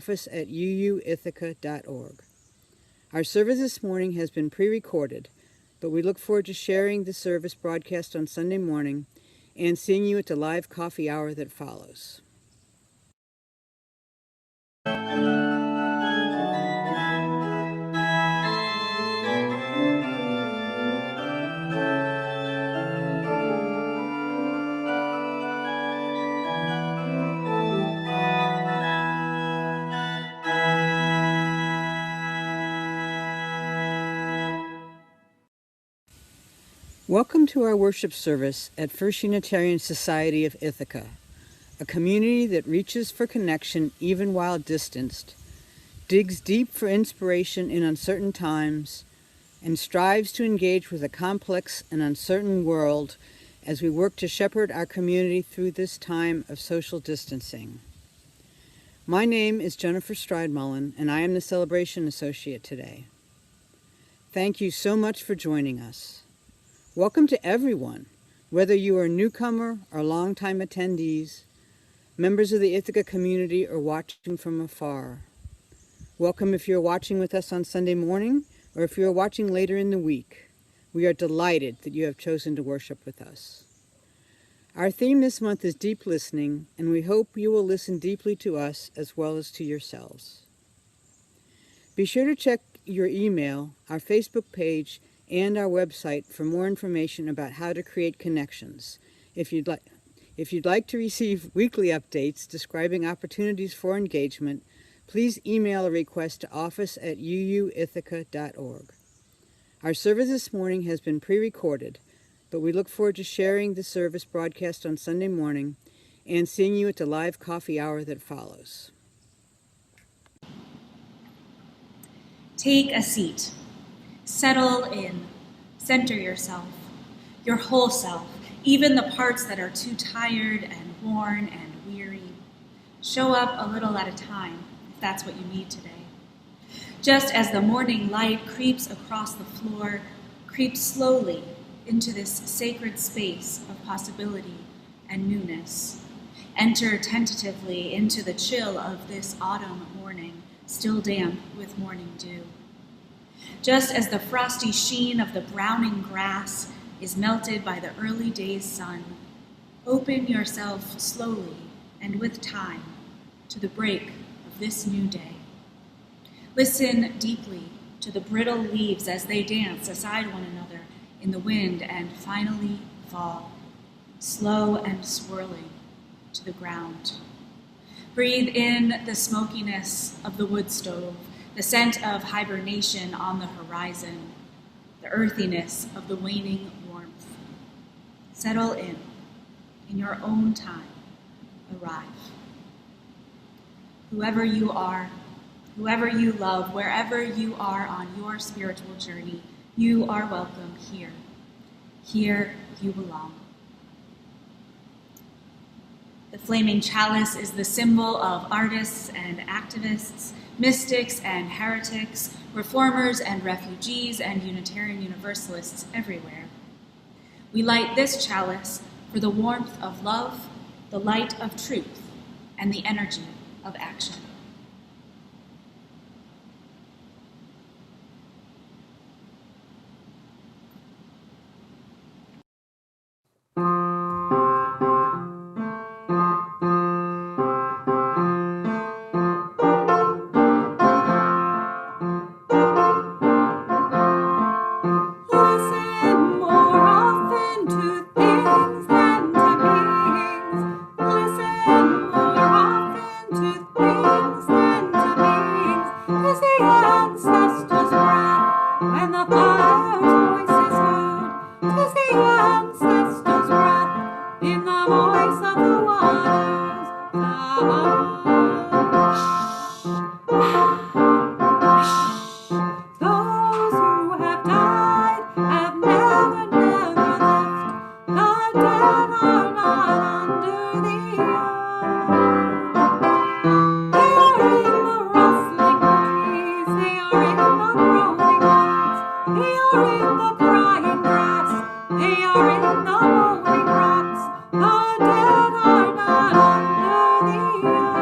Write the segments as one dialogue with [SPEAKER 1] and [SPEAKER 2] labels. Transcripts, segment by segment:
[SPEAKER 1] office@uuithaca.org. Our service this morning has been pre-recorded, but we look forward to sharing the service broadcast on Sunday morning and seeing you at the live coffee hour that follows. Welcome to our worship service at First Unitarian Society of Ithaca, a community that reaches for connection even while distanced, digs deep for inspiration in uncertain times, and strives to engage with a complex and uncertain world as we work to shepherd our community through this time of social distancing. My name is Jennifer Stridemullen, and I am the Celebration Associate today. Thank you so much for joining us. Welcome to everyone, whether you are a newcomer or longtime attendees, members of the Ithaca community or watching from afar. Welcome if you're watching with us on Sunday morning or if you're watching later in the week. We are delighted that you have chosen to worship with us. Our theme this month is deep listening, and we hope you will listen deeply to us as well as to yourselves. Be sure to check your email, our Facebook page, and our website for more information about how to create connections. If you'd like to receive weekly updates describing opportunities for engagement, please email a request to office@uuithaca.org. Our service this morning has been pre-recorded, but we look forward to sharing the service broadcast on Sunday morning and seeing you at the live coffee hour that follows.
[SPEAKER 2] Take a seat. Settle in. Center yourself, your whole self, even the parts that are too tired and worn and weary. Show up a little at a time, if that's what you need today. Just as the morning light creeps across the floor, creep slowly into this sacred space of possibility and newness. Enter tentatively into the chill of this autumn morning, still damp with morning dew. Just as the frosty sheen of the browning grass is melted by the early day's sun, open yourself slowly and with time to the break of this new day. Listen deeply to the brittle leaves as they dance aside one another in the wind and finally fall, slow and swirling to the ground. Breathe in the smokiness of the wood stove, the scent of hibernation on the horizon, the earthiness of the waning warmth. Settle in your own time, arrive. Whoever you are, whoever you love, wherever you are on your spiritual journey, you are welcome here. Here you belong. The flaming chalice is the symbol of artists and activists, mystics and heretics, reformers and refugees, and Unitarian Universalists everywhere. We light this chalice for the warmth of love, the light of truth, and the energy of action.
[SPEAKER 3] The dead are not under the earth.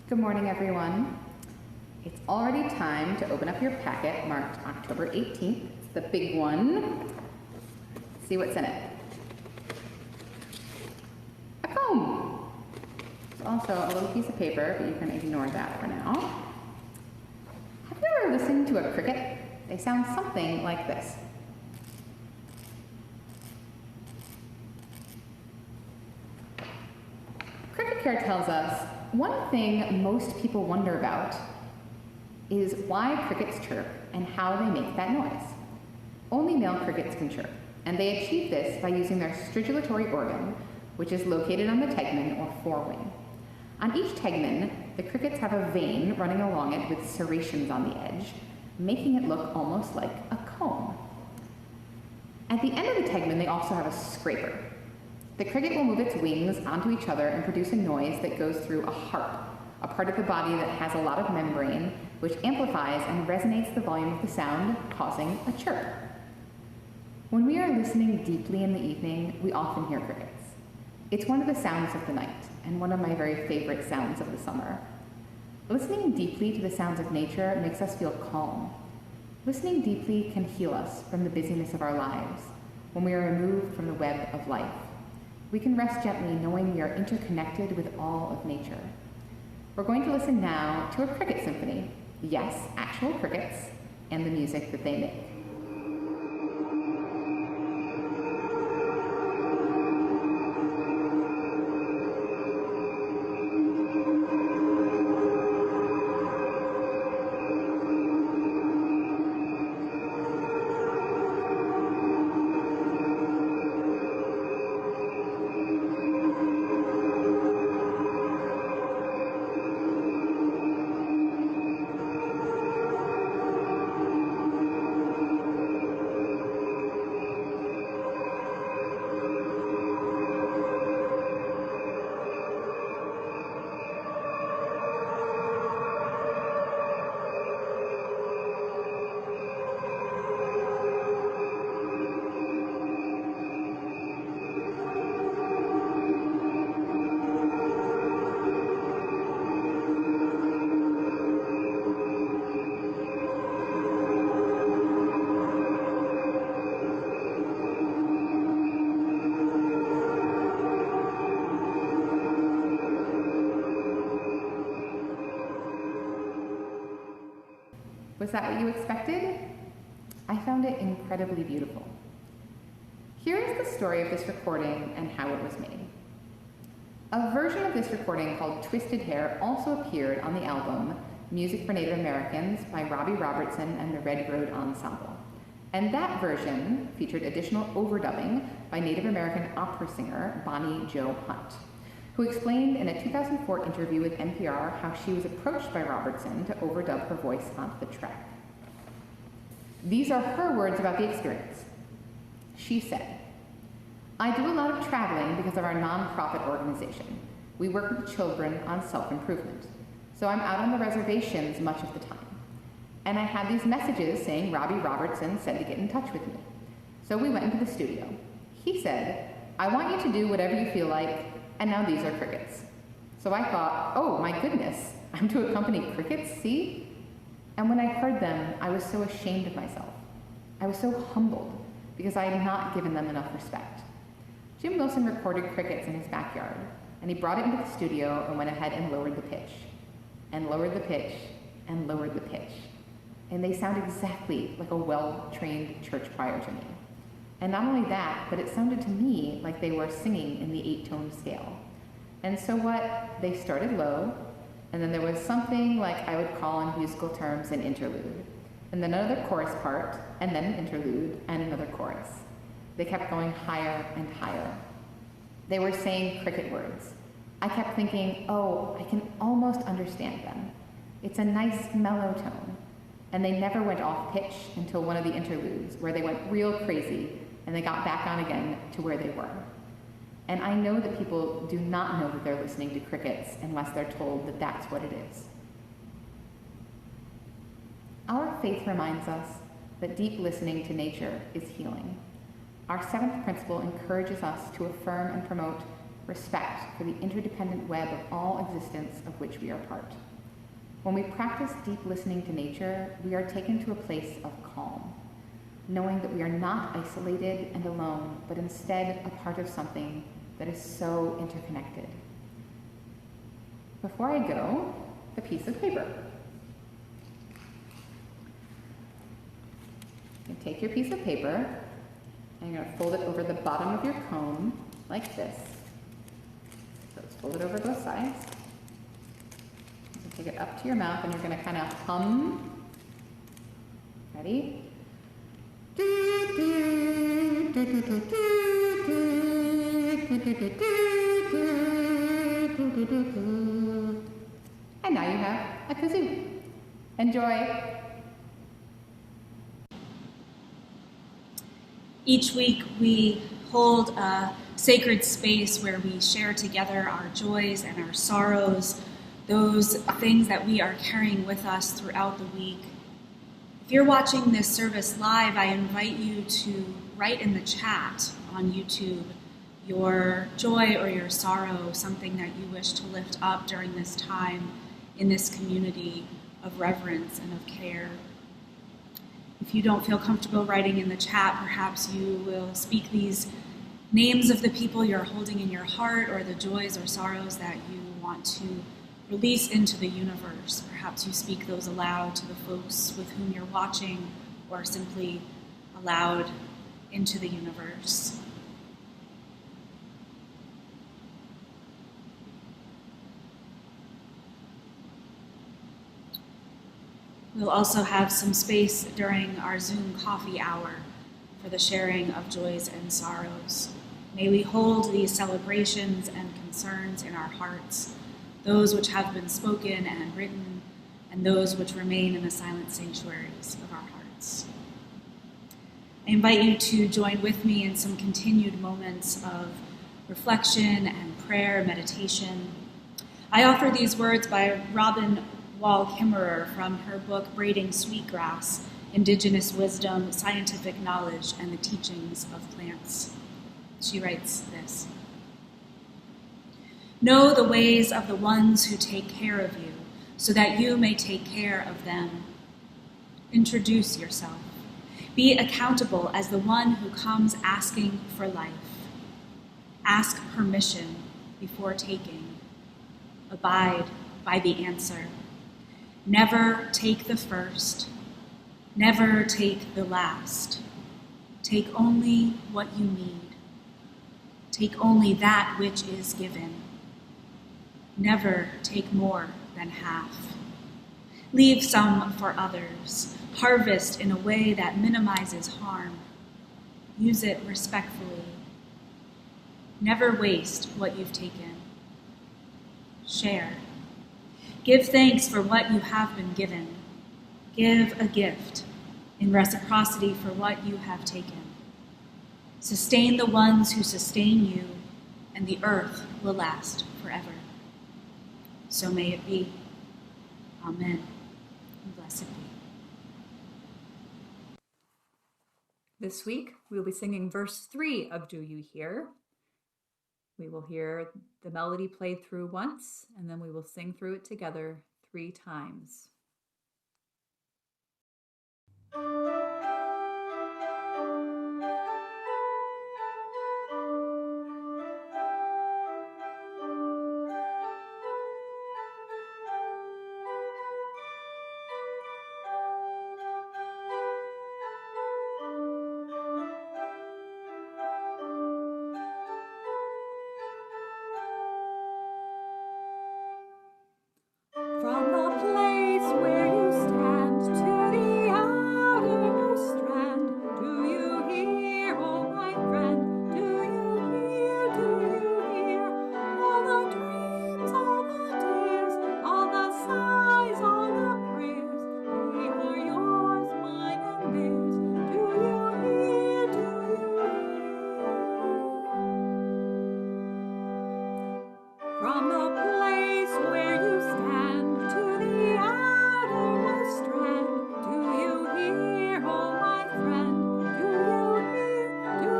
[SPEAKER 3] Good morning, everyone. It's already time to open up your packet marked October 18th. It's the big one. See what's in it. A comb. There's also a little piece of paper, but you can ignore that for now. Have you ever listened to a cricket? They sound something like this. Cricket Care tells us one thing most people wonder about is why crickets chirp and how they make that noise. Only male crickets can chirp, and they achieve this by using their stridulatory organ, which is located on the tegmen or forewing. On each tegmen, the crickets have a vein running along it with serrations on the edge, making it look almost like a comb. At the end of the tegmen, they also have a scraper. The cricket will move its wings onto each other and produce a noise that goes through a harp, a part of the body that has a lot of membrane, which amplifies and resonates the volume of the sound, causing a chirp. When we are listening deeply in the evening, we often hear crickets. It's one of the sounds of the night, and one of my very favorite sounds of the summer. Listening deeply to the sounds of nature makes us feel calm. Listening deeply can heal us from the busyness of our lives, when we are removed from the web of life. We can rest gently knowing we are interconnected with all of nature. We're going to listen now to a cricket symphony. Yes, actual crickets, and the music that they make. Was that what you expected? I found it incredibly beautiful. Here is the story of this recording and how it was made. A version of this recording called Twisted Hair also appeared on the album Music for Native Americans by Robbie Robertson and the Red Road Ensemble. And that version featured additional overdubbing by Native American opera singer Bonnie Jo Hunt, who explained in a 2004 interview with NPR how she was approached by Robertson to overdub her voice onto the track. These are her words about the experience. She said, "I do a lot of traveling because of our nonprofit organization. We work with children on self-improvement. So I'm out on the reservations much of the time. And I had these messages saying Robbie Robertson said to get in touch with me. So we went into the studio. He said, 'I want you to do whatever you feel like,' and now these are crickets. So I thought, oh my goodness, I'm to accompany crickets, see? And when I heard them, I was so ashamed of myself. I was so humbled because I had not given them enough respect. Jim Wilson recorded crickets in his backyard, and he brought it into the studio and went ahead and lowered the pitch, and lowered the pitch, and lowered the pitch. And they sound exactly like a well-trained church choir to me. And not only that, but it sounded to me like they were singing in the 8-tone scale. And so what? They started low, and then there was something like I would call in musical terms an interlude, and then another chorus part, and then an interlude, and another chorus. They kept going higher and higher. They were saying cricket words. I kept thinking, oh, I can almost understand them. It's a nice mellow tone. And they never went off pitch until one of the interludes, where they went real crazy, and they got back on again to where they were. And I know that people do not know that they're listening to crickets unless they're told that that's what it is. Our faith reminds us that deep listening to nature is healing. Our 7th principle encourages us to affirm and promote respect for the interdependent web of all existence of which we are part. When we practice deep listening to nature, we are taken to a place of calm, knowing that we are not isolated and alone, but instead a part of something that is so interconnected. Before I go, a piece of paper. You take your piece of paper, and you're going to fold it over the bottom of your cone, like this. So let's fold it over both sides. So take it up to your mouth, and you're going to kind of hum. Ready? And now you have a kazoo. Enjoy.
[SPEAKER 2] Each week we hold a sacred space where we share together our joys and our sorrows, those things that we are carrying with us throughout the week. If you're watching this service live, I invite you to write in the chat on YouTube your joy or your sorrow, something that you wish to lift up during this time in this community of reverence and of care. If you don't feel comfortable writing in the chat, perhaps you will speak these names of the people you're holding in your heart, or the joys or sorrows that you want to release into the universe. Perhaps you speak those aloud to the folks with whom you're watching, or simply aloud into the universe. We'll also have some space during our Zoom coffee hour for the sharing of joys and sorrows. May we hold these celebrations and concerns in our hearts, those which have been spoken and written, and those which remain in the silent sanctuaries of our hearts. I invite you to join with me in some continued moments of reflection and prayer, meditation. I offer these words by Robin Wall Kimmerer from her book, Braiding Sweetgrass, Indigenous Wisdom, Scientific Knowledge, and the Teachings of Plants. She writes this: "Know the ways of the ones who take care of you, so that you may take care of them. Introduce yourself. Be accountable as the one who comes asking for life. Ask permission before taking. Abide by the answer. Never take the first. Never take the last. Take only what you need. Take only that which is given. Never take more than half. Leave some for others. Harvest in a way that minimizes harm. Use it respectfully. Never waste what you've taken. Share. Give thanks for what you have been given. Give a gift in reciprocity for what you have taken. Sustain the ones who sustain you, and the earth will last forever. So may it be. Amen. And blessed be."
[SPEAKER 4] This week, we'll be singing verse 3 of Do You Hear? We will hear the melody played through once, and then we will sing through it together 3 times. From the place where you stand to the outermost strand, do you hear, oh my friend? Do you hear, all the dreams, all the tears, all the sighs, all the prayers? They are yours, mine and theirs. Do you hear, From the place where you stand to the outermost strand, do you hear, oh my friend? Do you hear,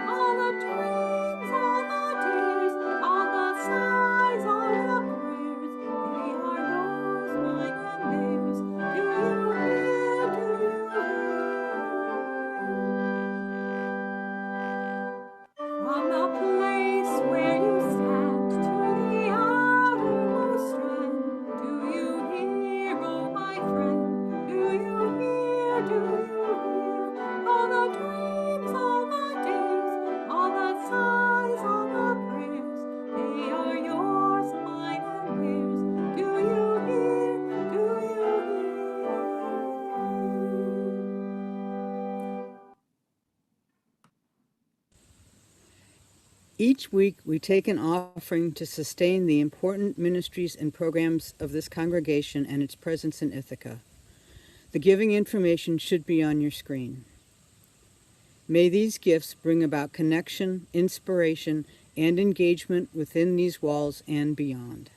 [SPEAKER 4] all the dreams, all the
[SPEAKER 1] Each week, we take an offering to sustain the important ministries and programs of this congregation and its presence in Ithaca. The giving information should be on your screen. May these gifts bring about connection, inspiration, and engagement within these walls and beyond.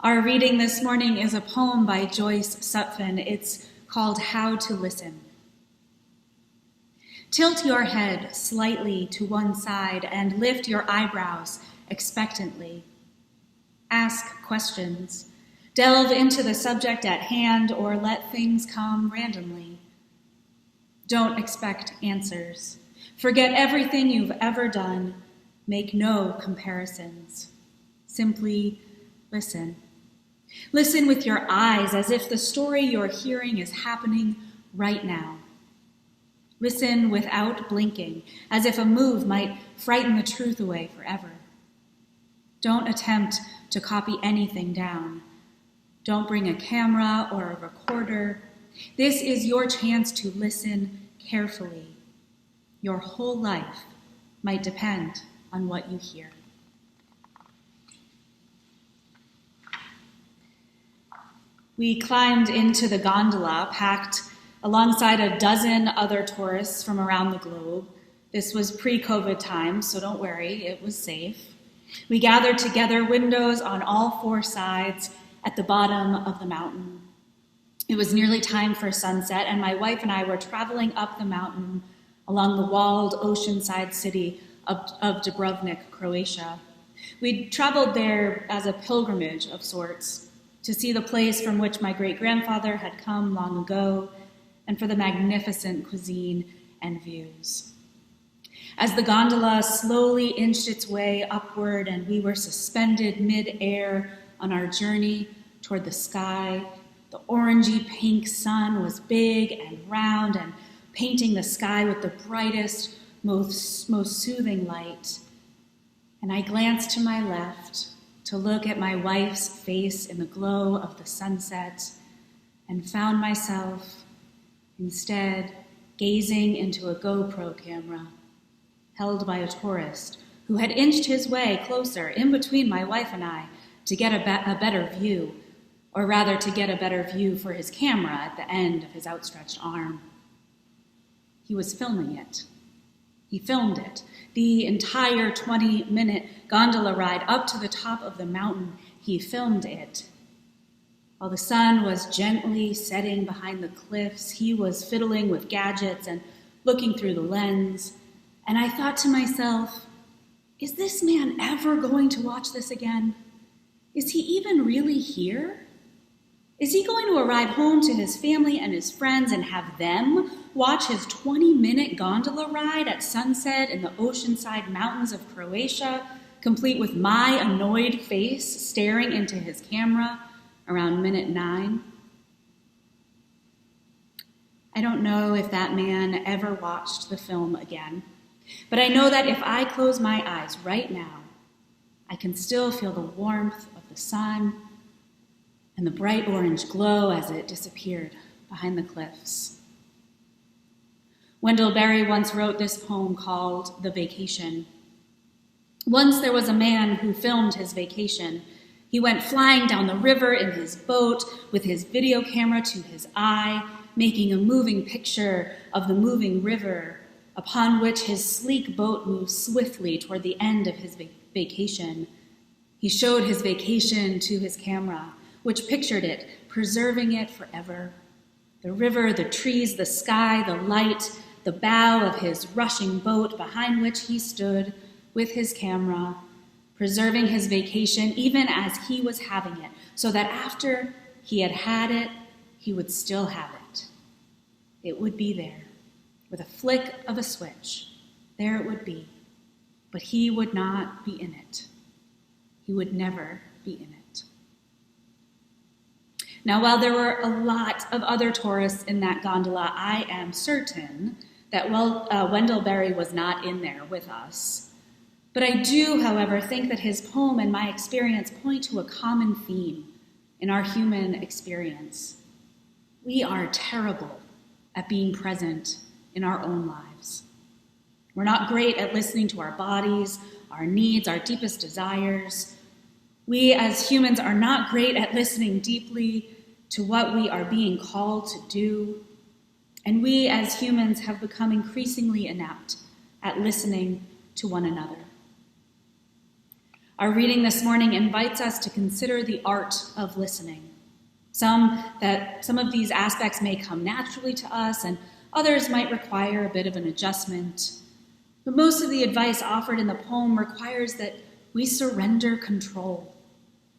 [SPEAKER 2] Our reading this morning is a poem by Joyce Sutphin. It's called How to Listen. Tilt your head slightly to one side and lift your eyebrows expectantly. Ask questions. Delve into the subject at hand or let things come randomly. Don't expect answers. Forget everything you've ever done. Make no comparisons. Simply listen. Listen with your eyes as if the story you're hearing is happening right now. Listen without blinking, as if a move might frighten the truth away forever. Don't attempt to copy anything down. Don't bring a camera or a recorder. This is your chance to listen carefully. Your whole life might depend on what you hear. We climbed into the gondola, packed alongside a dozen other tourists from around the globe. This was pre-COVID time, so don't worry, it was safe. We gathered together, windows on all four sides at the bottom of the mountain. It was nearly time for sunset, and my wife and I were traveling up the mountain along the walled oceanside city of Dubrovnik, Croatia. We'd traveled there as a pilgrimage of sorts, to see the place from which my great-grandfather had come long ago, and for the magnificent cuisine and views. As the gondola slowly inched its way upward and we were suspended mid-air on our journey toward the sky, the orangey pink sun was big and round and painting the sky with the brightest, most soothing light. And I glanced to my left to look at my wife's face in the glow of the sunset, and found myself instead gazing into a GoPro camera held by a tourist who had inched his way closer in between my wife and I to get a better view, or rather to get a better view for his camera at the end of his outstretched arm. He was filming it. He filmed it. The entire 20-minute gondola ride up to the top of the mountain, he filmed it. While the sun was gently setting behind the cliffs, he was fiddling with gadgets and looking through the lens. And I thought to myself, is this man ever going to watch this again? Is he even really here? Is he going to arrive home to his family and his friends and have them watch his 20-minute gondola ride at sunset in the oceanside mountains of Croatia, complete with my annoyed face staring into his camera around minute 9? I don't know if that man ever watched the film again, but I know that if I close my eyes right now, I can still feel the warmth of the sun and the bright orange glow as it disappeared behind the cliffs. Wendell Berry once wrote this poem called The Vacation. Once there was a man who filmed his vacation. He went flying down the river in his boat with his video camera to his eye, making a moving picture of the moving river, upon which his sleek boat moved swiftly toward the end of his vacation. He showed his vacation to his camera, which pictured it, preserving it forever. The river, the trees, the sky, the light, the bow of his rushing boat behind which he stood with his camera, preserving his vacation even as he was having it, so that after he had had it, he would still have it. It would be there, with a flick of a switch. There it would be, but he would not be in it. He would never be in it. Now, while there were a lot of other tourists in that gondola, I am certain that Wendell Berry was not in there with us. But I do, however, think that his poem and my experience point to a common theme in our human experience. We are terrible at being present in our own lives. We're not great at listening to our bodies, our needs, our deepest desires. We as humans are not great at listening deeply to what we are being called to do. And we as humans have become increasingly inept at listening to one another. Our reading this morning invites us to consider the art of listening. Some of these aspects may come naturally to us, and others might require a bit of an adjustment. But most of the advice offered in the poem requires that we surrender control,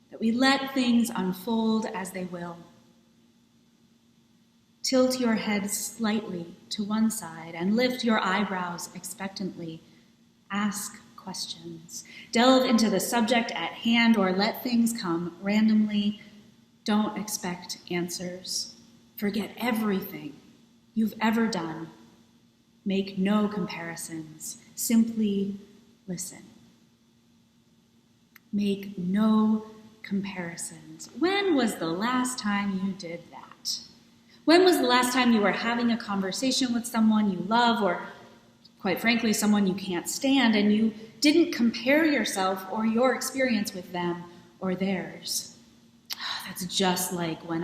[SPEAKER 2] that we let things unfold as they will. Tilt your head slightly to one side and lift your eyebrows expectantly. Ask questions. Delve into the subject at hand or let things come randomly. Don't expect answers. Forget everything you've ever done. Make no comparisons. Simply listen. Make no comparisons. When was the last time you did that? When was the last time you were having a conversation with someone you love or, quite frankly, someone you can't stand, and you didn't compare yourself or your experience with them or theirs? That's just like when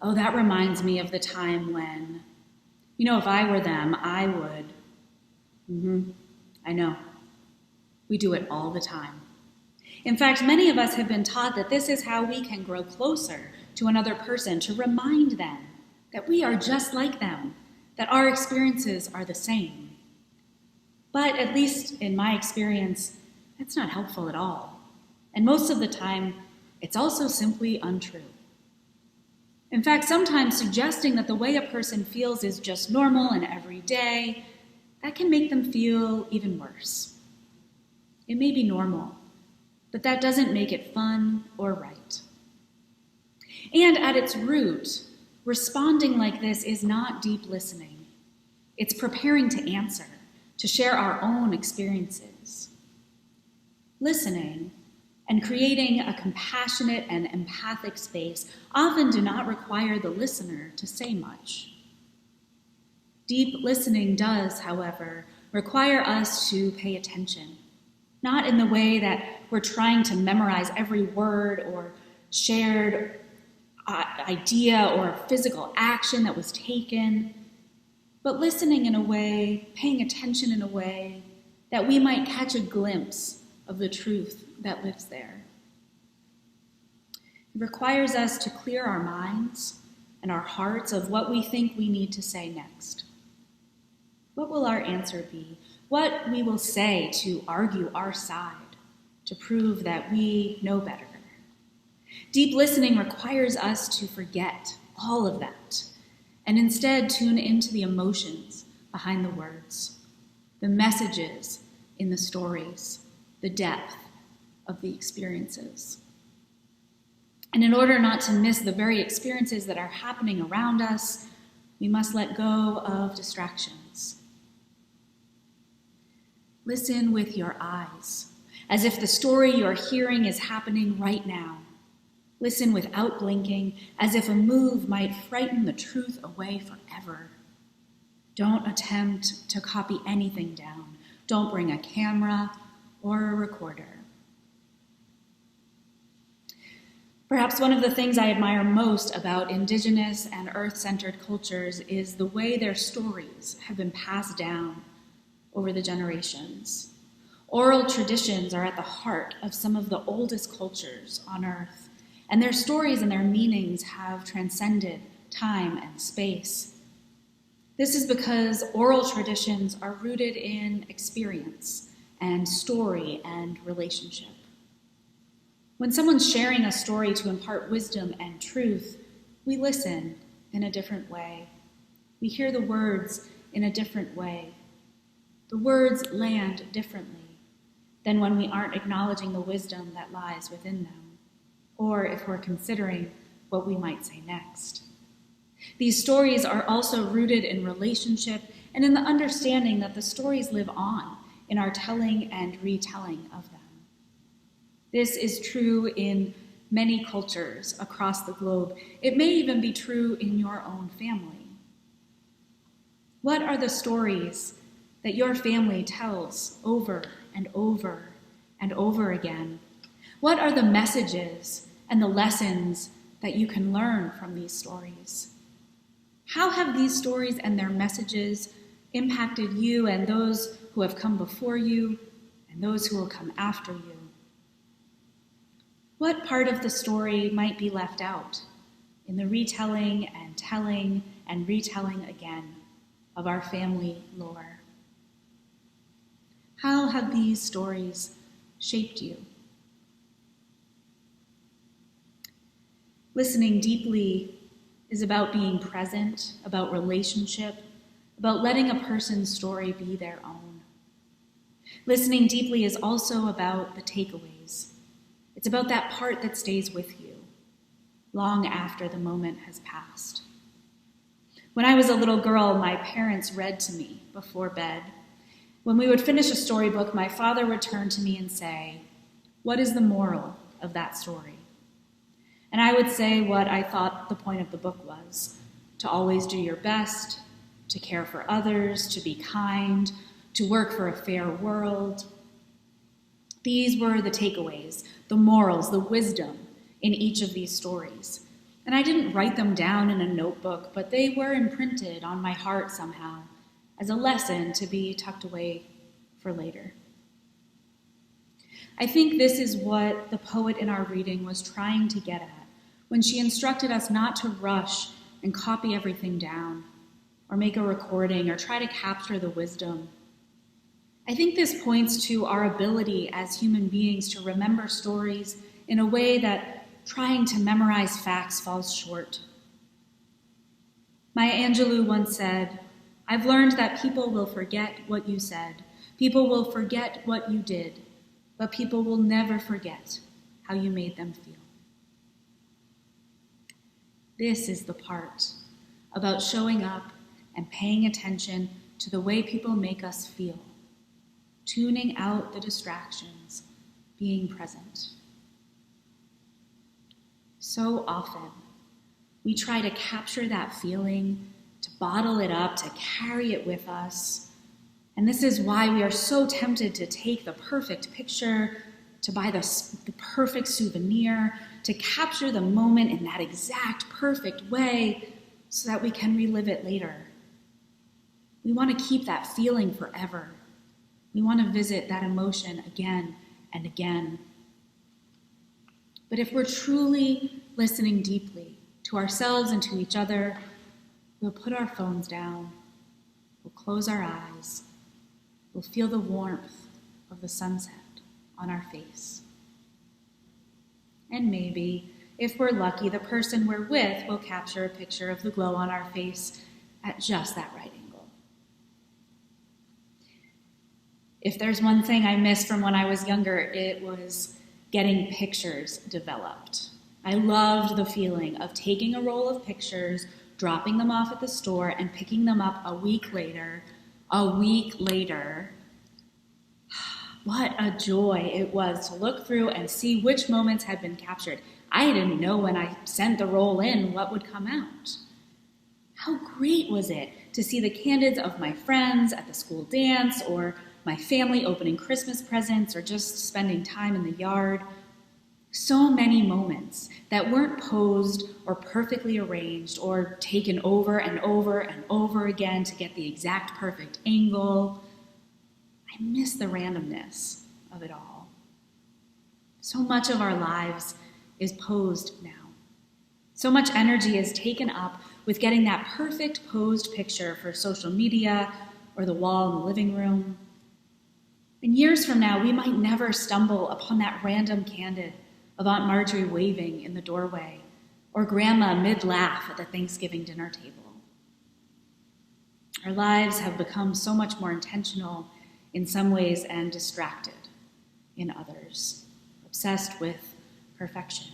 [SPEAKER 2] that reminds me of the time when, if I were them, I would. I know. We do it all the time. In fact, many of us have been taught that this is how we can grow closer to another person, to remind them that we are just like them, that our experiences are the same. But at least in my experience, that's not helpful at all. And most of the time, it's also simply untrue. In fact, sometimes suggesting that the way a person feels is just normal and everyday, that can make them feel even worse. It may be normal, but that doesn't make it fun or right. And at its root, responding like this is not deep listening. It's preparing to answer, to share our own experiences. Listening and creating a compassionate and empathic space often do not require the listener to say much. Deep listening does, however, require us to pay attention, not in the way that we're trying to memorize every word or shared idea or physical action that was taken, but listening in a way, paying attention in a way that we might catch a glimpse of the truth that lives there. It requires us to clear our minds and our hearts of what we think we need to say next. What will our answer be? What we will say to argue our side, to prove that we know better. Deep listening requires us to forget all of that and instead tune into the emotions behind the words, the messages in the stories, the depth of the experiences. And in order not to miss the very experiences that are happening around us, we must let go of distractions. Listen with your eyes, as if the story you're hearing is happening right now. Listen without blinking, as if a move might frighten the truth away forever. Don't attempt to copy anything down. Don't bring a camera or a recorder. Perhaps one of the things I admire most about Indigenous and earth-centered cultures is the way their stories have been passed down over the generations. Oral traditions are at the heart of some of the oldest cultures on earth, and their stories and their meanings have transcended time and space. This is because oral traditions are rooted in experience and story and relationship. When someone's sharing a story to impart wisdom and truth, we listen in a different way. We hear the words in a different way. The words land differently than when we aren't acknowledging the wisdom that lies within them, or if we're considering what we might say next. These stories are also rooted in relationship and in the understanding that the stories live on in our telling and retelling of them. This is true in many cultures across the globe. It may even be true in your own family. What are the stories that your family tells over and over and over again? What are the messages and the lessons that you can learn from these stories? How have these stories and their messages impacted you and those who have come before you and those who will come after you? What part of the story might be left out in the retelling and telling and retelling again of our family lore? How have these stories shaped you? Listening deeply is about being present, about relationship, about letting a person's story be their own. Listening deeply is also about the takeaways. It's about that part that stays with you long after the moment has passed. When I was a little girl, my parents read to me before bed. When we would finish a storybook, my father would turn to me and say, "What is the moral of that story?" And I would say what I thought the point of the book was: to always do your best, to care for others, to be kind, to work for a fair world. These were the takeaways, the morals, the wisdom in each of these stories. And I didn't write them down in a notebook, but they were imprinted on my heart somehow as a lesson to be tucked away for later. I think this is what the poet in our reading was trying to get at when she instructed us not to rush and copy everything down, or make a recording, or try to capture the wisdom. I think this points to our ability as human beings to remember stories in a way that trying to memorize facts falls short. Maya Angelou once said, "I've learned that people will forget what you said, people will forget what you did, but people will never forget how you made them feel." This is the part about showing up and paying attention to the way people make us feel, tuning out the distractions, being present. So often, we try to capture that feeling, to bottle it up, to carry it with us. And this is why we are so tempted to take the perfect picture, to buy the perfect souvenir, to capture the moment in that exact perfect way so that we can relive it later. We want to keep that feeling forever. We want to visit that emotion again and again. But if we're truly listening deeply to ourselves and to each other, we'll put our phones down, we'll close our eyes, we'll feel the warmth of the sunset on our face. And maybe, if we're lucky, the person we're with will capture a picture of the glow on our face at just that right angle. If there's one thing I miss from when I was younger, it was getting pictures developed. I loved the feeling of taking a roll of pictures, dropping them off at the store, and picking them up a week later. What a joy it was to look through and see which moments had been captured. I didn't know when I sent the roll in what would come out. How great was it to see the candids of my friends at the school dance, or my family opening Christmas presents, or just spending time in the yard. So many moments that weren't posed or perfectly arranged or taken over and over and over again to get the exact perfect angle. I miss the randomness of it all. So much of our lives is posed now. So much energy is taken up with getting that perfect posed picture for social media or the wall in the living room. And years from now, we might never stumble upon that random candid of Aunt Marjorie waving in the doorway or Grandma mid-laugh at the Thanksgiving dinner table. Our lives have become so much more intentional in some ways and distracted in others, obsessed with perfection.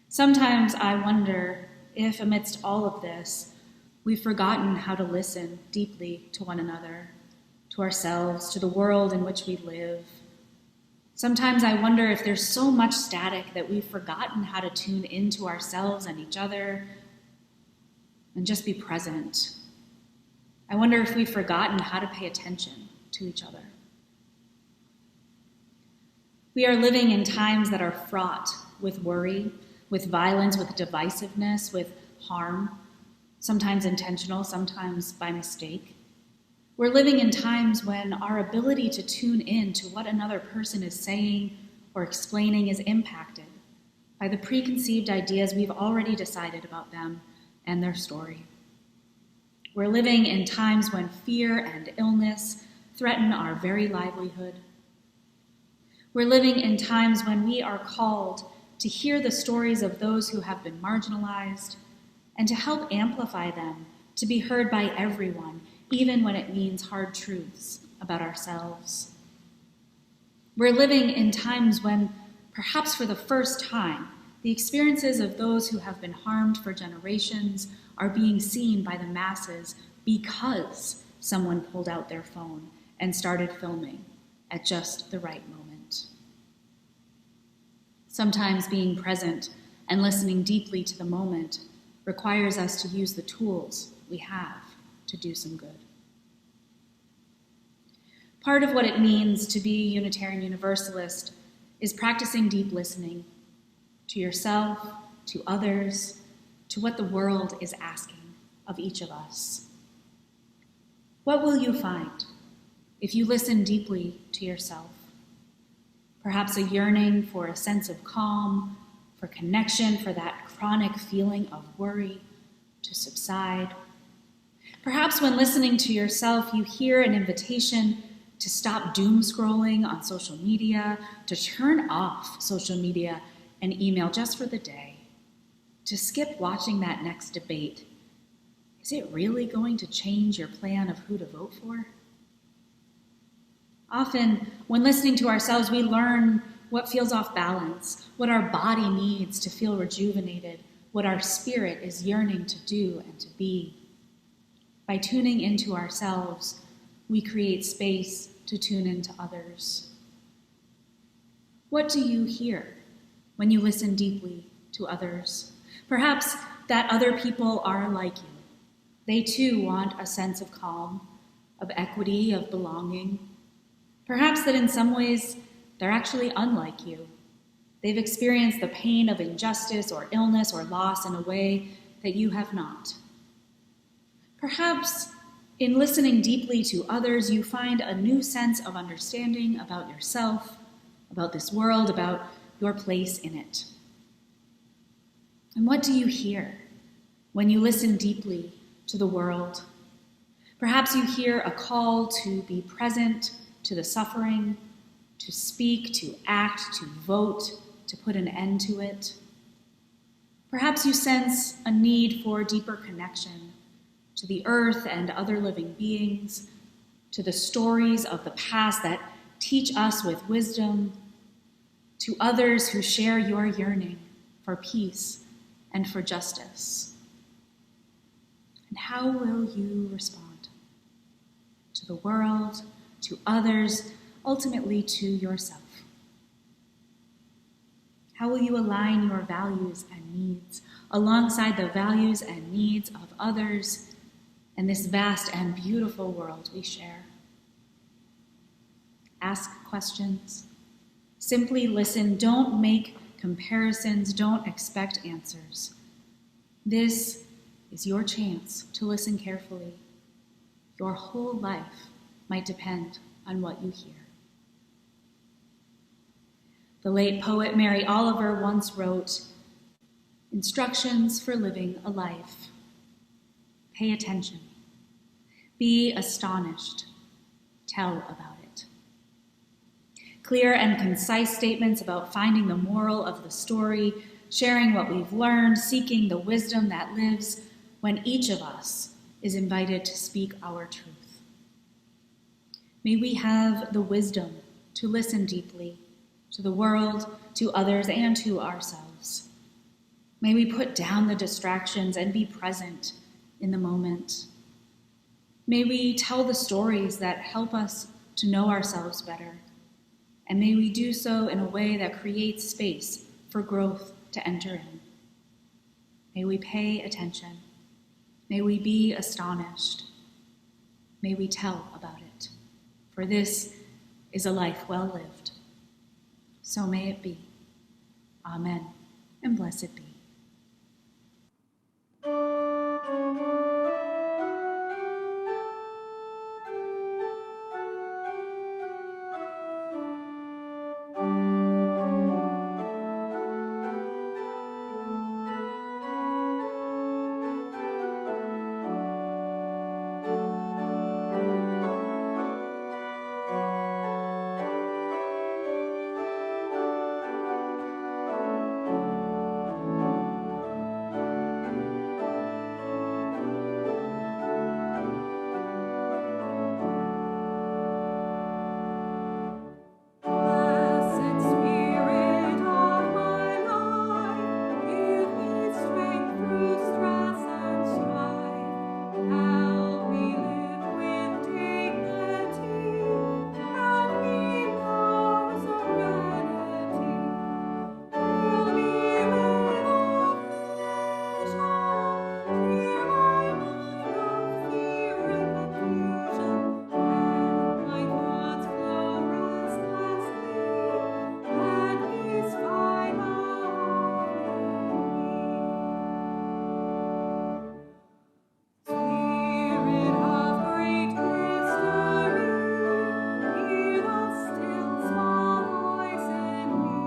[SPEAKER 2] Sometimes I wonder if, amidst all of this, we've forgotten how to listen deeply to one another, to ourselves, to the world in which we live. Sometimes I wonder if there's so much static that we've forgotten how to tune into ourselves and each other and just be present. I wonder if we've forgotten how to pay attention to each other. We are living in times that are fraught with worry, with violence, with divisiveness, with harm, sometimes intentional, sometimes by mistake. We're living in times when our ability to tune in to what another person is saying or explaining is impacted by the preconceived ideas we've already decided about them and their story. We're living in times when fear and illness threaten our very livelihood. We're living in times when we are called to hear the stories of those who have been marginalized and to help amplify them, to be heard by everyone, even when it means hard truths about ourselves. We're living in times when, perhaps for the first time, the experiences of those who have been harmed for generations are being seen by the masses because someone pulled out their phone and started filming at just the right moment. Sometimes being present and listening deeply to the moment requires us to use the tools we have to do some good. Part of what it means to be a Unitarian Universalist is practicing deep listening to yourself, to others, to what the world is asking of each of us. What will you find if you listen deeply to yourself? Perhaps a yearning for a sense of calm, for connection, for that chronic feeling of worry to subside. Perhaps when listening to yourself, you hear an invitation to stop doom scrolling on social media, to turn off social media and email just for the day, to skip watching that next debate. Is it really going to change your plan of who to vote for? Often, when listening to ourselves, we learn what feels off balance, what our body needs to feel rejuvenated, what our spirit is yearning to do and to be. By tuning into ourselves, we create space to tune into others. What do you hear when you listen deeply to others? Perhaps that other people are like you. They too want a sense of calm, of equity, of belonging. Perhaps that in some ways they're actually unlike you. They've experienced the pain of injustice or illness or loss in a way that you have not. Perhaps in listening deeply to others, you find a new sense of understanding about yourself, about this world, about your place in it. And what do you hear when you listen deeply to the world? Perhaps you hear a call to be present to the suffering, to speak, to act, to vote, to put an end to it. Perhaps you sense a need for deeper connection to the earth and other living beings, to the stories of the past that teach us with wisdom, to others who share your yearning for peace and for justice. And how will you respond to the world, to others, ultimately to yourself? How will you align your values and needs alongside the values and needs of others and this vast and beautiful world we share? Ask questions, Simply listen. Don't make comparisons. Don't expect answers. This is your chance to listen carefully. Your whole life might depend on what you hear. The late poet Mary Oliver once wrote, "Instructions for living a life. Pay attention. Be astonished. Tell about it." Clear and concise statements about finding the moral of the story, sharing what we've learned, seeking the wisdom that lives when each of us is invited to speak our truth. May we have the wisdom to listen deeply to the world, to others, and to ourselves. May we put down the distractions and be present in the moment. May we tell the stories that help us to know ourselves better, and may we do so in a way that creates space for growth to enter in. May we pay attention. May we be astonished. May we tell about it, for this is a life well lived. So may it be. Amen, and blessed be.
[SPEAKER 4] Blessed Spirit of my life, give me strength through stress and strife. Help me live with dignity, and me know serenity. Fill me with affection, clear my mind of fear and confusion. Let my thoughts flow restlessly, let peace find a home in me. Spirit of great mystery, hear the still small voice in me.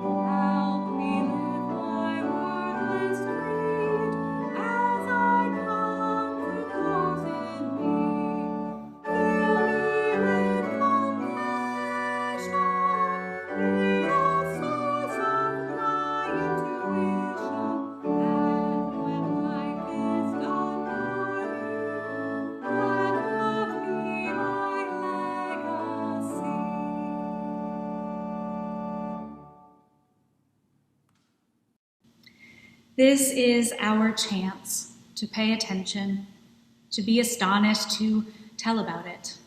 [SPEAKER 4] Help me live my wordless creed as I come to those in need. Fill me with compassion, be a source of my intuition, and when life is done for you, let love be my legacy.
[SPEAKER 2] This is our chance to pay attention, to be astonished, to tell about it.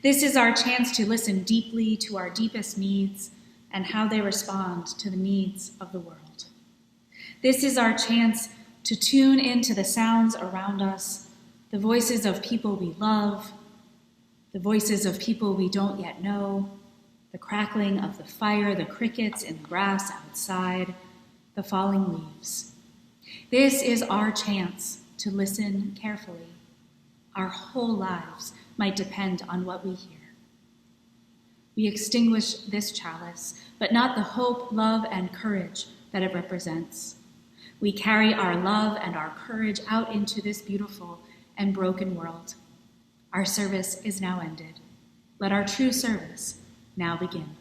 [SPEAKER 2] This is our chance to listen deeply to our deepest needs and how they respond to the needs of the world. This is our chance to tune into the sounds around us, the voices of people we love, the voices of people we don't yet know, the crackling of the fire, the crickets in the grass outside, the falling leaves. This is our chance to listen carefully. Our whole lives might depend on what we hear. We extinguish this chalice, but not the hope, love, and courage that it represents. We carry our love and our courage out into this beautiful and broken world. Our service is now ended. Let our true service now begin.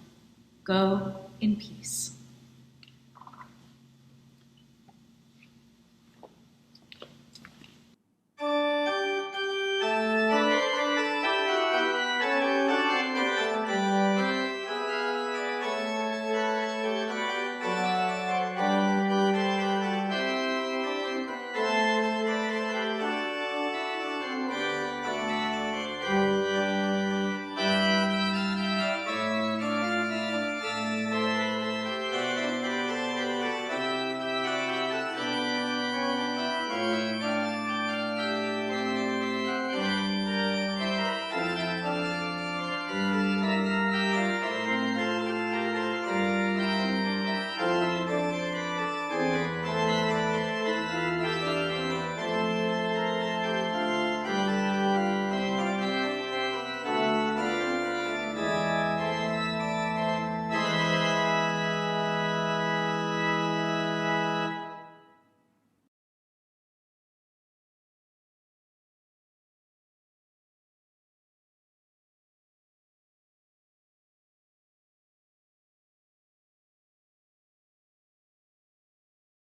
[SPEAKER 2] Go in peace.